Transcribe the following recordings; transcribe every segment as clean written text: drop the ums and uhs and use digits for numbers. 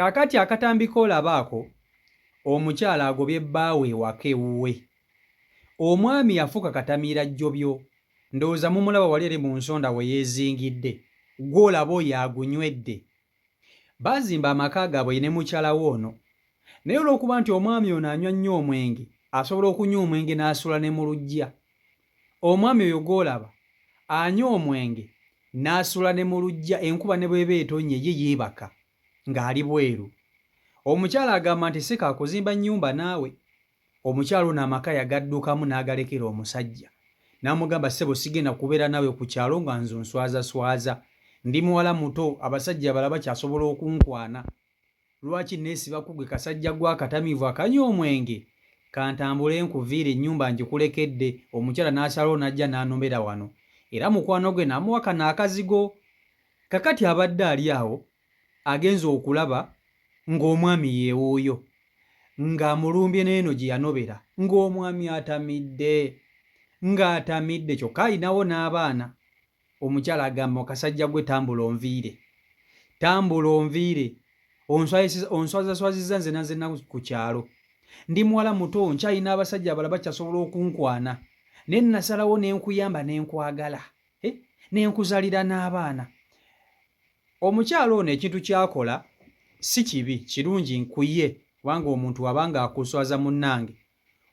Kakati akatambika olabaako omukyala agobye bbaawe ewaka ewuwe. Omwami yafuuka katamiira jjobyo. Ndowooza mumulaba wali eri mu nsonda we yeezingidde. Gw'olaba oyo agunywedde. Baazimba amaka gaabwe ne mukyala woono. Naye olw'okuba nti omwami ono anywa nnyo omwenge, asobola okunywa omwenge n'asula ne mu luggya. Omwami oyo gw'olaba anywa omwenge n'asula ne mu luggya, enkuba ne bw'eba etonnya ye yeebaka ng'ali bweru. Omukyala agamba nti si kaakuzimba nnyumba naawe. Omukyala ono amaka yagaddukamu n'agalekera omusajja. N'amugamba ssebo sigenda kubeera naawe ku kyalo nga nze nswazaswaza. Ndi muwala muto, abasajja balaba kyasobola okunkwana. Lwaki neesiba ku gwe kasajja gw'akatamiivu akanywa omwenge? Kantambule nkuviire ennyumba ngikulekedde. Omukyala n'asalawo n'ajja n'anomera wano. Era mukwano gwe n'amuwaka n'akazigo. Kakati abadde ali awo agenza okulaba ng'omwami yeewuuyo, ng'amulumbye n'eno gye yanobera, ng'omwami atamidde kyokka alinawo n'abaana. Omukyala agamba kasajja gwe tambula onviire, onswazaswazizza nzena nzenna ku kyalo. Ndi muwala muto, nkyalina abasajja abalala bakyasobola okunkwana, naye nasalawo n'enkuyamba n'enkwagala, n'enkuzalira n'abaana. Omukyala ono ekintu kyakola si kibi, kirungi nkuye, kubanga omuntu wabanga akuswaza munnange,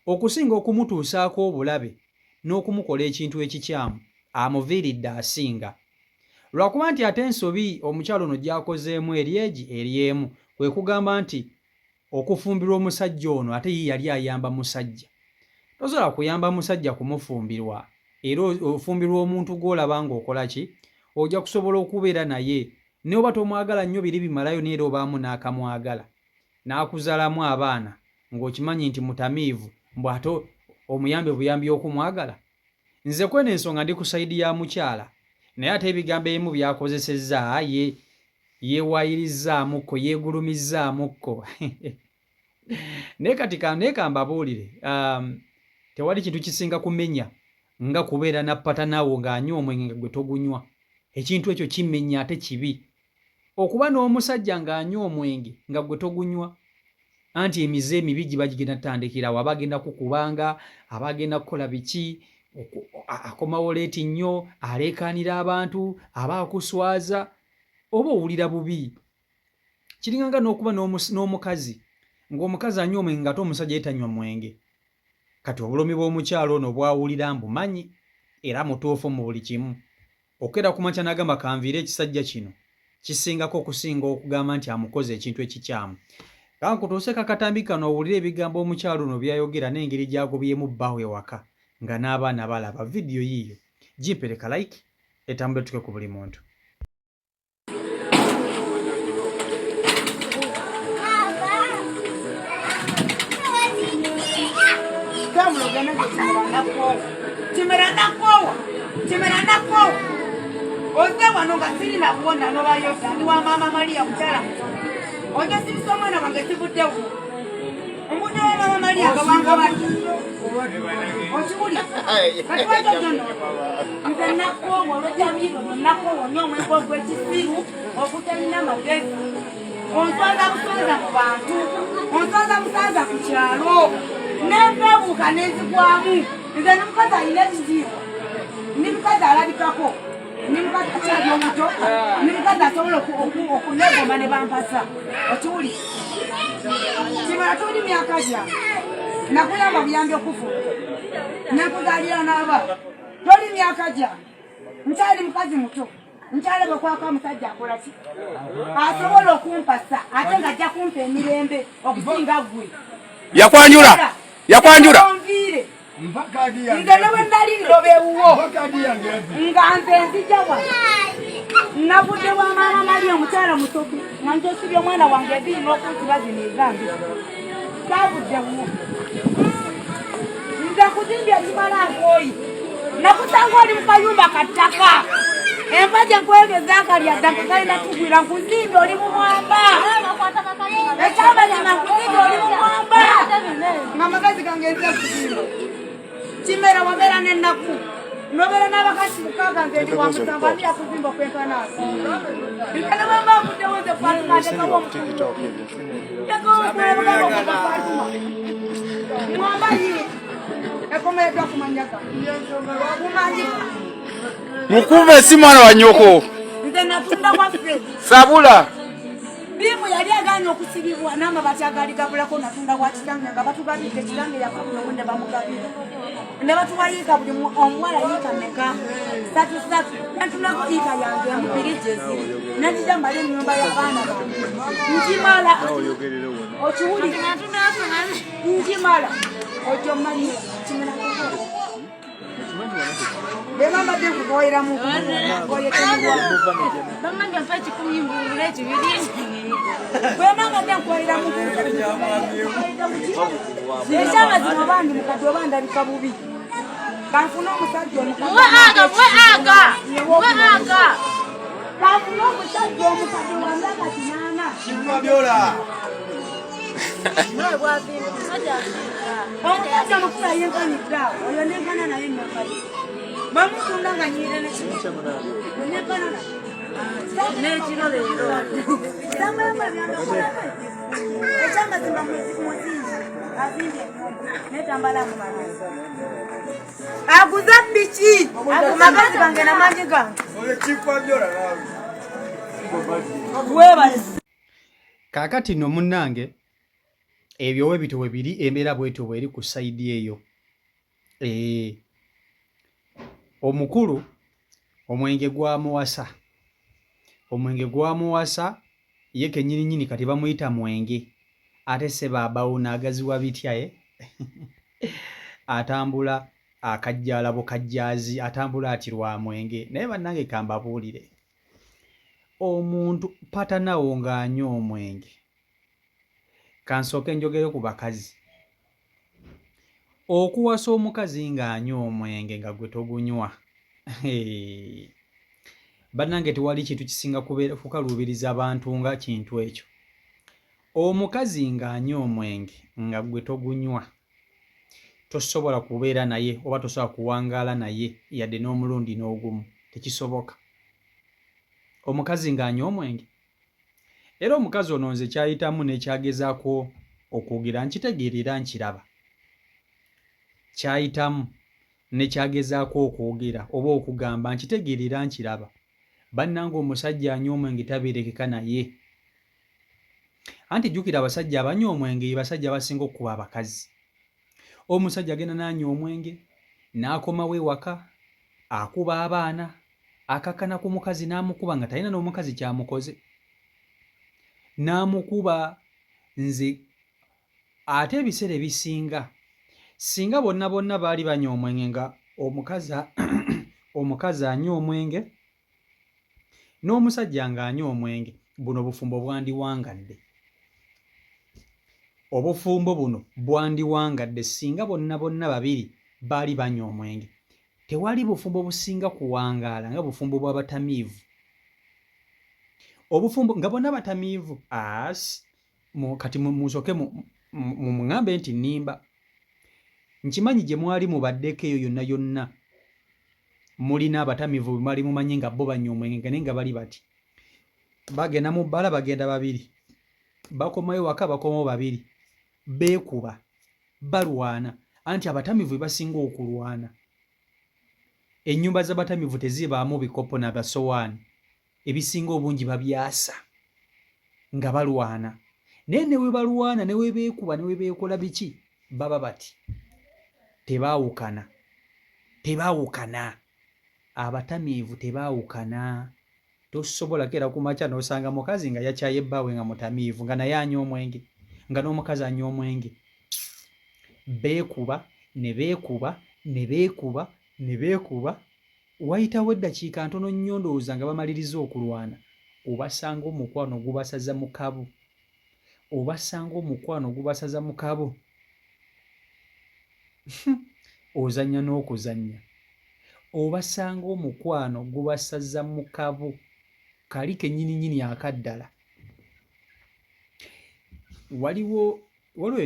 okusinga okumutuusaako obulabe n'okumukola ekintu ekikyamu, amuviiridde asinga. Lwakuba nti ate ensobi omukyala ono gy'akozeemu eri emu, kwe kugamba nti okufumbirwa omusajja ono ate ye yali ayamba musajja. Tosobola kuyamba musajja kumufumbirwa, era ofumbirwa omuntu gw'olaba ng'okola ki, ojja kusobola okubeera naye. N'oba tomwagala nnyo biri bimalayo naye era obaamu n'akamwagala. N'akuzaalamu abaana ng'okimanyi nti mutamiivu, mbw ate omuyambe buyambi okumwagala. Nze kweno ensonga ndi ku sayidi ya mukyala, naye ate ebigambo ebimu byakozesezza yeewayirizzaamuko, yeegulumizzaamuko. Naye kati kambabuulire, tewali kintu kisinga kumenya nga kubeera nappata naawo ng'anywa omwenge nga gwe togunywa. Ekintu ekyo kimenya ate kibi. Okuba n'omusajja ng'anywa omwenge nga gwe togunywa, anti emize emibi giba gigenda tutandikirawo, aba agenda kukubanga, aba agenda kukola biki, akomawo leeti nnyo, aleekaanira abantu, aba akuswaza, oba owulira bubi. Kiringanga n'okuba n'omukazi, ng'omukazi anywa omwenge ng'ate omusajja yetanywa mwenge. Kati obulamu bw'omukyalo ono bwawulira mbumanyi era mutuufu mu buli kimu. Okera ku makya n'agamba kanviire ekisajja kino kisingako okusinga okugamba nti amukoze ekintu ekikyamu. Kankutuuse kakatambi kano owulire ebigambo omukyalo ono byayogera n'engeri gy'agobyemu bbaawe ewaka nga n'abaana balaba. Vidiyo yiiyo gimpereka like etambule tuke ku buli muntu. Oza wano nga sirina kuwona n'obayota ndi wa Maama Maria mukyala muto. Oja sibisa omwana wange sivuddewo. Omuntu wa Maama Maria gawanga bati. Okiwulira? Kati wajojono. Nze nakoowa olw'ekyamiiro nakoowa nnyo omwenge ogw'ekisiru ogutalina magezi. Onswaza busanza mu bantu. Onswaza busanza ku kyalo. N'empeewuuka n'enzigwamu. Nze ndi mukazi alina ekitiibwa. Ndi mukazi alabikako. Ndi mukazi akyali omuto. Ndi mukazi asobola okunegoma ne bampasa. Okiwulira? Kimala tuli myaka gya. Nakuyamba buyambi okufuna. Nakuzaalira n'aba. Toli myaka gya. Nkyali mukazi muto. Nkyalaba kwaka omusajja akola ki? Asobola okumpasa ate ng'ajja kumpa emirembe okusinga ggwe. Yakwanjula. Nze newe nali ndoba ewuwo nga nze nzija wa navudde wa Maama Maria omukyala musoke nga njosibye omwana wange ebiri n'okunsiba zino ezambi saavudde wuwo nze kuzimbya kimala nkooyi nakusanga oli mu kayumba kattaka empagi enkwegeza akalya dda kalina kugwira nkuzimbye oli mu mwamba ekyamanya nkuzimbye oli mu mwamba nga amagezi gange nze kuzimba Kimera wabeera n'ennaku nobera n'abakazi mukaaga nze ndi wa musanvu ani yakuzimba kwenkana nkana bamba muddewoze Fatuma atekawo omukuto Fatuma mwambayi ekomeredwa kumanyaga kumanyika Mukuve si mwana wa nyoko. nze natunda waffe Sabula. bimu yali agaanye okusibibwa n'amabati agaligabulako natunda wa kitange nga batugabidde kitange yafakuno bunde bamugabira ne batuwayiika buli omuwala yiika meka 3 natundako yiika yange emubiri gyezi nadija mbala ennyumba y'abaana bange nkimala okiwulira nkimala ojo mmanyi kimenako bemambadde nkugoyera mu Bamanga mpati kuyimbulula ekyo biri bwemambadde nkugoyera mu ekyamazima bandi mukadde obandabika bubi kanfuna omusajja kanfuna omusajja omukadde wandaka kinaana omusajja mukula yenkanidda oyo nenkana naye nokali bamutunda nga nyire nenkana n'ekiro leero ekyamazima muzinzi azimbye netambala mumalasi aguza biki magazi gange namanyi gange Kaakati nno munnange ebyo we bito we biri embeera bwetyo bweri ku sayidi eyo. Omukulu omwenge gwamuwasa. Omwenge gwamuwasa ye kennyini kati bamuyita mwenge. Ate sebaabawo n'agaziwa bitya atambula akajjala bukajjaazi atambula ati lwa mwenge. Naye bannange kambabuulire. Omuntu patanawo ng'anywa omwenge. Kansooke njogere ku bakazi. Okuwasa omukazi ng'anywa omwenge nga gwe togunywa. Bannange tewali kintu kisinga kukaluubiriza abantu nga kintu ekyo. Omukazi ng'anywa omwenge nga gwe togunywa tosobola kubeera naye oba tosobola kuwangaala naye yadde n'omulundi n'ogumu. Tekisoboka. Omukazi ng'anywa omwenge. Era omukazi ono nze kyayitamu n'ekyagezaako okwogera nkitegeerera nkiraba. Kyayitamu n'ekyagezaako okwogera oba okugamba nkitegeerera nkiraba. Bannange omusajja anywa omwenge tabeerekeka naye. Anti jjukira abasajja abanywa omwenge basajja basinga okuba abakazi. Omusajja agenda n'anywa omwenge n'akomawo ewaka akuba abaana akakkana ku mukazi n'amukuba nga talina n'omukazi kyamukoze. N'amukuba nze ate ebiseera ebisinga singa bonna baali banywa omwenge nga omukazi anywa omwenge n'omusajja ng'anywa omwenge, buno obufumbo bwandiwangadde. Obufumbo buno bwandiwangadde singa bonna babiri baali banywa omwenge. Tewali bufumbo businga kuwangaala nga bufumbo bw'abatamiivu. Obufumbo nga bonna batamiivu kati musooke mumuŋŋambe nti nnimba. Nkimanyi gye mwali mubaddeko eyo yonna mulina abatamiivu bwe mwali mumanyi nga bo banywa omwenge naye nga bali bati. Bagenda mu bbala bagenda babiri. Bakomayo waka bakomawo babiri. Beekuba. Balwana. Anti abatamiivu be basinga okulwana. Ennyumba z'abatamiivu tezibaamu bikopo na basowaani. Ebisinga obungi babyasa nga balwana. Naye ne we balwana ne we beekuba ne we beekola biki baba bati. Tebaawukana. Abatamiivu tebaawukana. Tosobola kera ku makya n'osanga mukazi nga yakyaye bbaawe nga mutamiivu nga naye anywa omwenge nga n'omukazi anywa omwenge. Beekuba ne beekuba ne beekuba ne beekuba. Wayitawo eddakiika ntono nnyo ndowooza nga bamaliriza okulwana. Obasanga omukwano gubasaza mu kabo. Ozannya n'okuzannya. Obasanga omukwano gubasaza mu kabo. Kali kennyini akaddala. Waliwo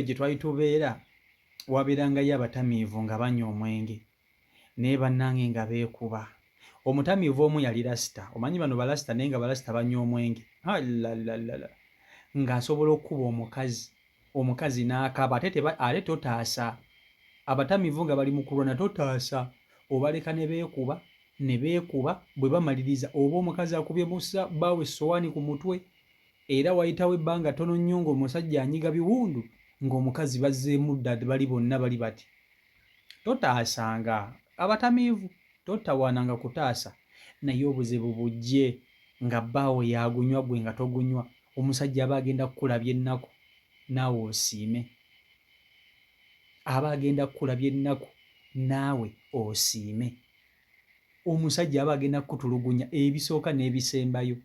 gye twali tubeera wabeerangayo abatamiivu nga banywa omwenge. naye bannange nga beekuba. Omutamiivu omu yali lasita, omanyi bano balasita naye nga balasita banywa omwenge, alalalala, ng'asobola okukuba omukazi n'akaaba ate totaasa. Abatamiivu nga bali mu kulwana totaasa, obaleka ne beekuba, bwe bamaliriza oba omukazi akubye busa bbaawe essowaani ku mutwe, era wayitawo ebbanga ttono nnyo ng'omusajja anyiga biwundu ng'omukazi bazzeemu dda bali bonna bali bati. Totaasanga abatamiivu, totawaananga kutaasa, naye obuzibu bujje nga bbaawe yagunywa gwe nga togunywa, omusajja aba agenda kukulabya ennaku naawe osiime. Aba agenda kukulabya ennaku naawe osiime. Omusajja aba agenda kukutulugunya ebisooka n'ebisembayo.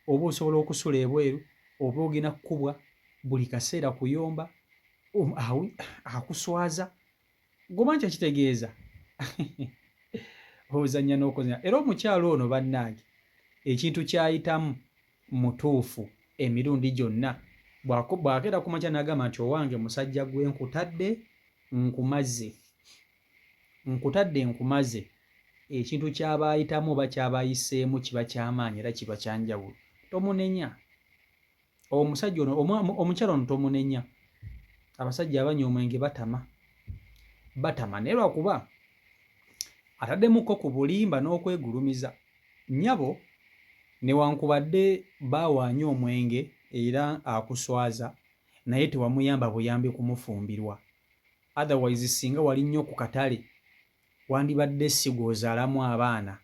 Oba osobola okusula ebweru, oba ogenda kukubwa buli kaseera kuyomba, akuswaza. Gomanyi kyakitegeeza? Ozannya n'okozanya. Era omukyalo ono bannange, ekintu ky'ayitamu mutuufu emirundi gyonna. Bw'akeera ku makya n'agamba nti owange musajja gwe nkutadde nkumaze, ekintu ky'aba ayitamu oba ky'aba ayiseemu kiba ky'amaanyi era kiba kyanjawulo. Tomunenya. Omusajja ono, omukyala ono tomunenya. Abasajja abanywa omwenge batama naye lwakuba ataddemukko ku bulimba n'okwegulumiza. Nnyabo newankubadde baawaanya omwenge era akuswaza, naye tewamuyamba buyambi kumufumbirwa. Otherwise singa wali nnyo ku katale wandibadde sigwa ozaalamu abaana.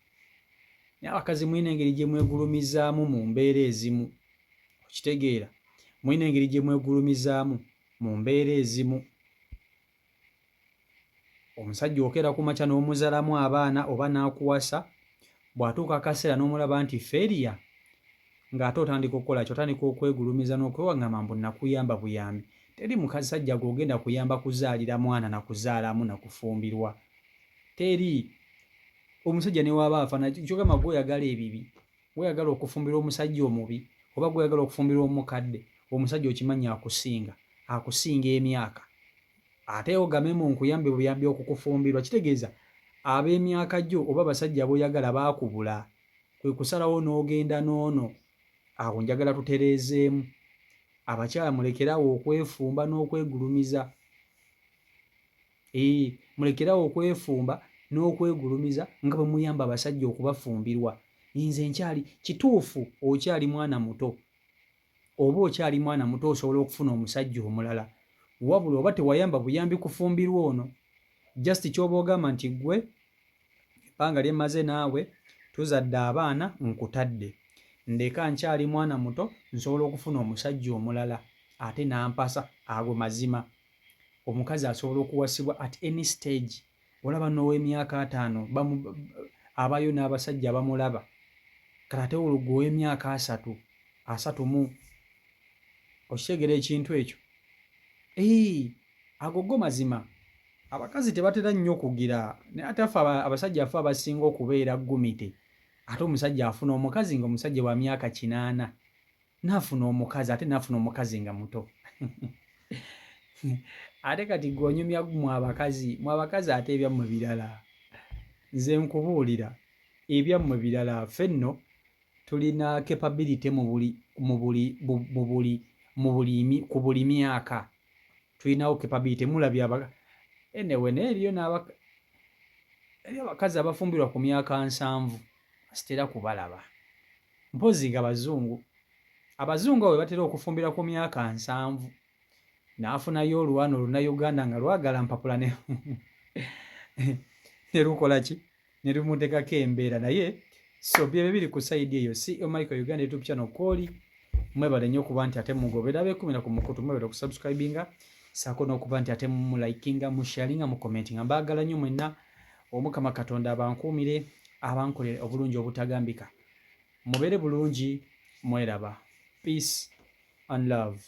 Naye abakazi mulina engeri gye mwegulumizaamu mu mbeera ezimu. Okitegeera? Mulina engeri gye mwegulumizaamu mu mbeera ezimu. Omusajja okeera ku makya n'omuzaalamu abaana oba n'akuwasa, bw'atuuka akaseera n'omulaba nti feriya, ng'ate otandika okukola ki? Otandika okwegulumiza n'okwewaŋŋama mbu nakuyamba buyambi. Teri musajja gw'ogenda kuyamba kuzaalira mwana na kuzaalamu na kufumbirwa. Teri. Omusajja ne waba afa kyogamba gw'oyagala ebibi, gw'oyagala okufumbirwa omusajja omubi oba gw'oyagala okufumbirwa omukadde, omusajja okimanyi akusinga emyaka. Ate ogamemu nkuyambe buyambi okukufumbirwa. Kitegeeza ab'emyaka gyo oba abasajja b'oyagala baakubula, kwe kusalawo n'ogenda n'ono. Awo njagala tutereezeemu. Abakyala mulekerawo okwefumba n'okwegulumiza. Mulekerawo okwefumba n'okwegulumiza nga bwe muyamba abasajja okubafumbirwa. Nze nkyali kituufu, okyali mwana muto. Oba okyali mwana muto osobola okufuna omusajja omulala. Wabula oba tewayamba buyambi kufumbirwa ono, just ky'oba ogamba nti ggwe ebbanga lye mmaze naawe tuzadde abaana nkutadde. Ndeka nkyali mwana muto nsobola okufuna omusajja omulala ate n'ampasa. Ago mazima. Omukazi asobola okuwasibwa at any stage. Olaba n'ow'emyaka 5 abayo n'abasajja bamulaba. Kale ate olugwe ow'emyaka 30. Okitegeera ekintu ekyo? Ago go mazima. Abakazi tebatera nnyo okugira, naye ate ffe abasajja ffe abasinga okubeera gumite. Ate omusajja afuna omukazi ng'omusajja wa myaka 80 n'afuna omukazi ate n'afuna omukazi nga muto. Ate kati gw'onyumya mu abakazi ate ebyammwe birala. Nze nkubuulira ebyammwe birala. Ffe nno tulina capability ku buli myaka. Tulinawo capability. Mulabye anyway, naye eriyo abakazi abafumbirwa ku myaka 7 sitera kubalaba. Mpozi nga abazungu abo batera okufumbira ku myaka 7 n'afunayo olwano Olunnayuganda nga lwagala mpapula ne lukola ki? Ne lumutekako embeera. Naye so bye biri ku sayidi eyo. CEO Michael Uganda YouTube channel kwoli. Mwebale nnyo okuba nti ate mugobera bekumira ku mukutu, mwebale okusubscribinga, saako n'okuba nti ate mumulikinga, musharinga, mukomentinga. Mbaagala nnyo mwenna. Omukama Katonda abankuumire, abankolere obulungi obutagambika. Mubeere bulungi, mweraba. Peace and love.